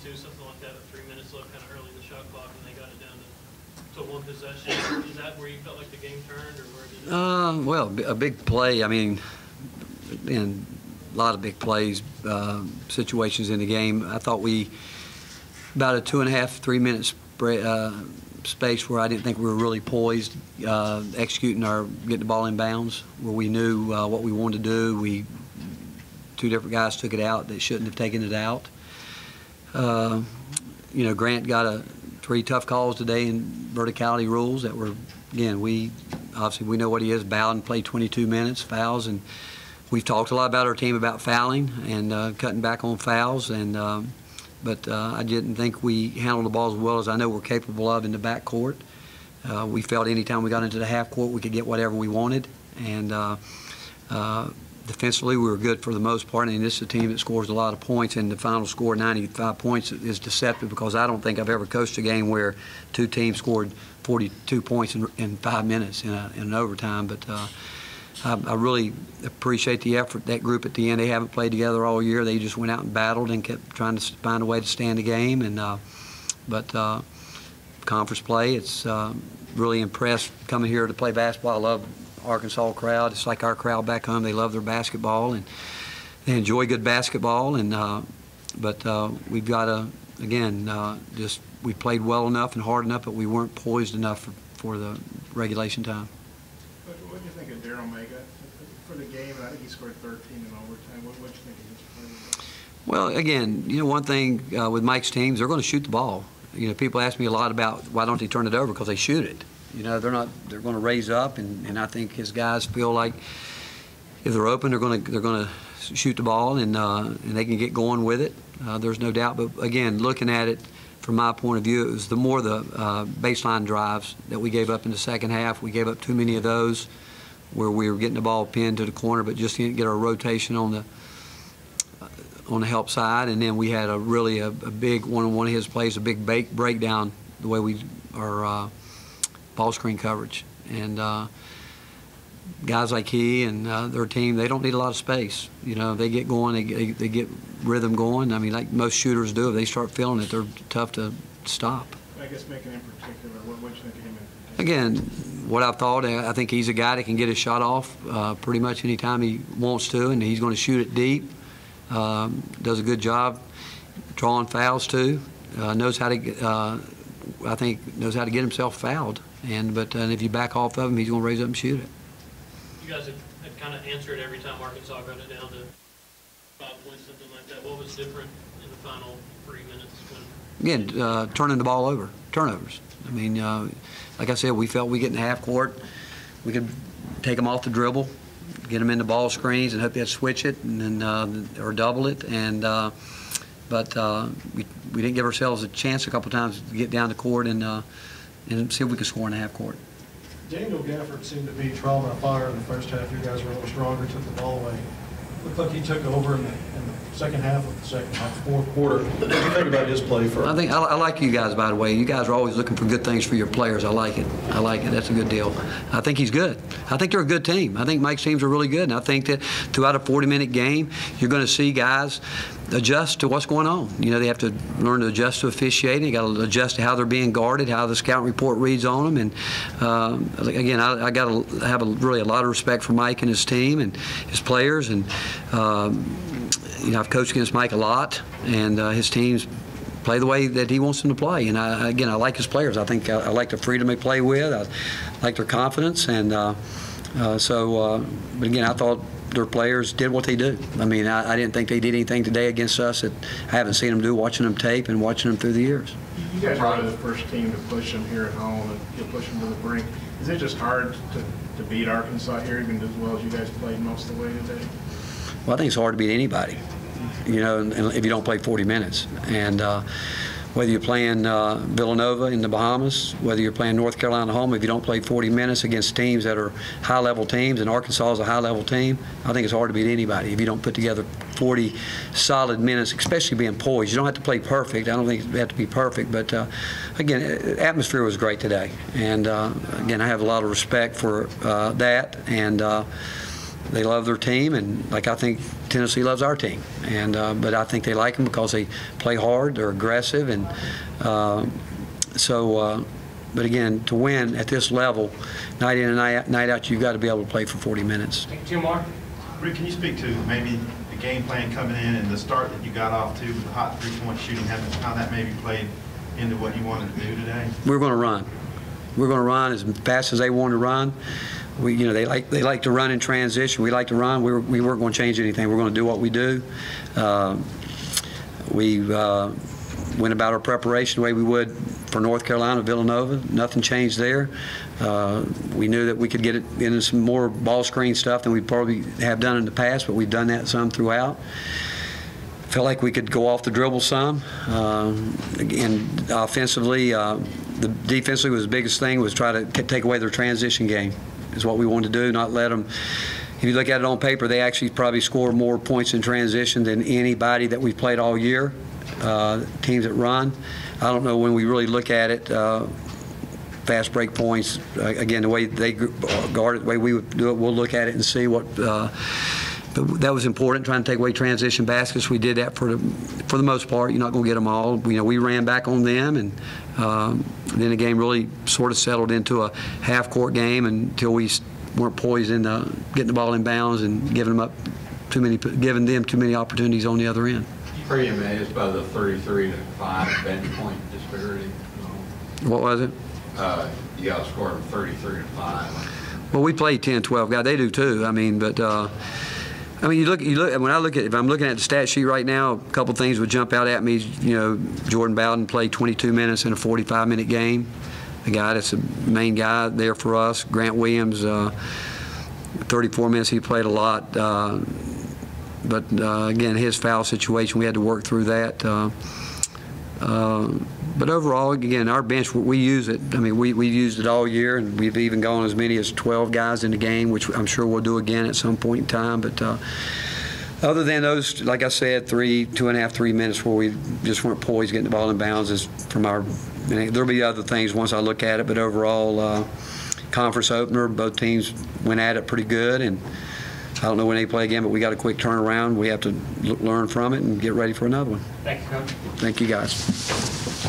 22, something like that, with 3 minutes left, kind of early in the shot clock, and they got it down to one possession. Is that where you felt like the game turned, or where did it? Well, a big play. I mean, and a lot of big plays, situations in the game. I thought we about a 2.5, 3 minute space where I didn't think we were really poised, executing getting the ball in bounds, where we knew what we wanted to do. Two different guys took it out that shouldn't have taken it out. You know, Grant got 3 tough calls today in verticality rules that were, again, obviously we know what he is. Bowden played 22 minutes, fouls, and we've talked a lot about our team about fouling and cutting back on fouls, and but I didn't think we handled the ball as well as I know we're capable of in the backcourt. We felt anytime we got into the half court we could get whatever we wanted, and defensively we were good for the most part, and this is a team that scores a lot of points, and the final score 95 points is deceptive because I don't think I've ever coached a game where 2 teams scored 42 points in 5 minutes in an overtime. But I really appreciate the effort. That group at the end, they haven't played together all year. They just went out and battled and kept trying to find a way to stay in the game. And but conference play, it's really impressed coming here to play basketball. I love Arkansas crowd. It's like our crowd back home. They love their basketball and they enjoy good basketball. And but we've got to, again, just we played well enough and hard enough, but we weren't poised enough for the regulation time. What do you think of Daryl Mega for the game? I think he scored 13 in overtime. What do you think of his play? Well, again, you know, one thing with Mike's teams, they're going to shoot the ball. You know, people ask me a lot about why don't they turn it over, because they shoot it. You know, they're going to raise up, and I think his guys feel like if they're open, they're going to shoot the ball, and they can get going with it. There's no doubt. But again, looking at it from my point of view, it was the baseline drives that we gave up in the second half. We gave up too many of those where we were getting the ball pinned to the corner, but just didn't get our rotation on the help side. And then we had a big one of his plays, a big breakdown the way our ball screen coverage. And guys like he and their team, they don't need a lot of space. You know, they get going, they get rhythm going. I mean, like most shooters do, if they start feeling it, they're tough to stop. I guess making in particular, what do you think of him in particular? Again, what I've thought, I think he's a guy that can get his shot off pretty much any time he wants to, and he's going to shoot it deep. Does a good job drawing fouls too. Knows how to, I think, knows how to get himself fouled. And if you back off of him, he's going to raise up and shoot it. You guys had kind of answered every time Arkansas got it down to 5 points, something like that. What was different in the final 3 minutes? Again, turning the ball over, turnovers. I mean, like I said, we felt we get in the half court, we could take them off the dribble, get them into ball screens, and hope they'd switch it and then or double it. And but we didn't give ourselves a chance a couple times to get down the court and see if we could score in the half court. Daniel Gafford seemed to be trial by fire in the first half. You guys were a little stronger, took the ball away. Looked like he took over in the second half of the fourth quarter. What do you think about his play first? I like you guys, by the way. You guys are always looking for good things for your players. I like it. I like it. That's a good deal. I think he's good. I think they're a good team. I think Mike's teams are really good, and I think that throughout a 40-minute game, you're going to see guys adjust to what's going on. You know, they have to learn to adjust to officiating. They got to adjust to how they're being guarded, how the scout report reads on them. And again, I got to have really a lot of respect for Mike and his team and his players. And you know, I've coached against Mike a lot, and his teams play the way that he wants them to play. And again, I like his players. I think I like the freedom they play with. I like their confidence. And but again, I thought their players did what they do. I mean, I didn't think they did anything today against us that I haven't seen them do, watching them tape and watching them through the years. You guys are the first team to push them here at home and you push them to the brink. Is it just hard to beat Arkansas here, even as well as you guys played most of the way today? Well, I think it's hard to beat anybody, you know, if you don't play 40 minutes. And whether you're playing Villanova in the Bahamas, whether you're playing North Carolina home, if you don't play 40 minutes against teams that are high-level teams, and Arkansas is a high-level team, I think it's hard to beat anybody if you don't put together 40 solid minutes, especially being poised. You don't have to play perfect. I don't think you have to be perfect, but again, atmosphere was great today. And again, I have a lot of respect for that. And They love their team, and like I think Tennessee loves our team. And but I think they like them because they play hard, they're aggressive, and but again, to win at this level, night in and night out, you've got to be able to play for 40 minutes. Tim Mark? Rick, can you speak to maybe the game plan coming in and the start that you got off to with the hot three-point shooting, how that maybe played into what you wanted to do today? We're going to run. We're going to run as fast as they want to run. They like to run in transition. We like to run. We weren't going to change anything. We're going to do what we do. We went about our preparation the way we would for North Carolina, Villanova. Nothing changed there. We knew that we could get it into some more ball screen stuff than we probably have done in the past, but we've done that some throughout. Felt like we could go off the dribble some. And offensively, defensively was the biggest thing, was try to take away their transition game, is what we wanted to do, not let them. If you look at it on paper, they actually probably score more points in transition than anybody that we've played all year, teams that run. I don't know when we really look at it, fast break points, again, the way they guard it, the way we would do it, we'll look at it and see what. But that was important, trying to take away transition baskets. We did that for the most part. You're not going to get them all. We ran back on them, and then the game really sort of settled into a half-court game until we weren't poised in getting the ball in bounds and giving them too many opportunities on the other end. Pretty amazed by the 33-5 bench point disparity. What was it? You guys scored 33-5. Well, we played 10, 12 guys. They do too. I mean, but. You look. When if I'm looking at the stat sheet right now, a couple things would jump out at me. Jordan Bowden played 22 minutes in a 45-minute game. The guy that's the main guy there for us. Grant Williams, 34 minutes. He played a lot. But again, his foul situation, we had to work through that. But overall, again, our bench, we use it. I mean, we used it all year, and we've even gone as many as 12 guys in the game, which I'm sure we'll do again at some point in time. But other than those, like I said, 2.5, 3 minutes where we just weren't poised getting the ball in bounds, is from our. There'll be other things once I look at it, but overall, conference opener, both teams went at it pretty good, and I don't know when they play again, but we got a quick turnaround. We have to learn from it and get ready for another one. Thank you, Coach. Thank you, guys.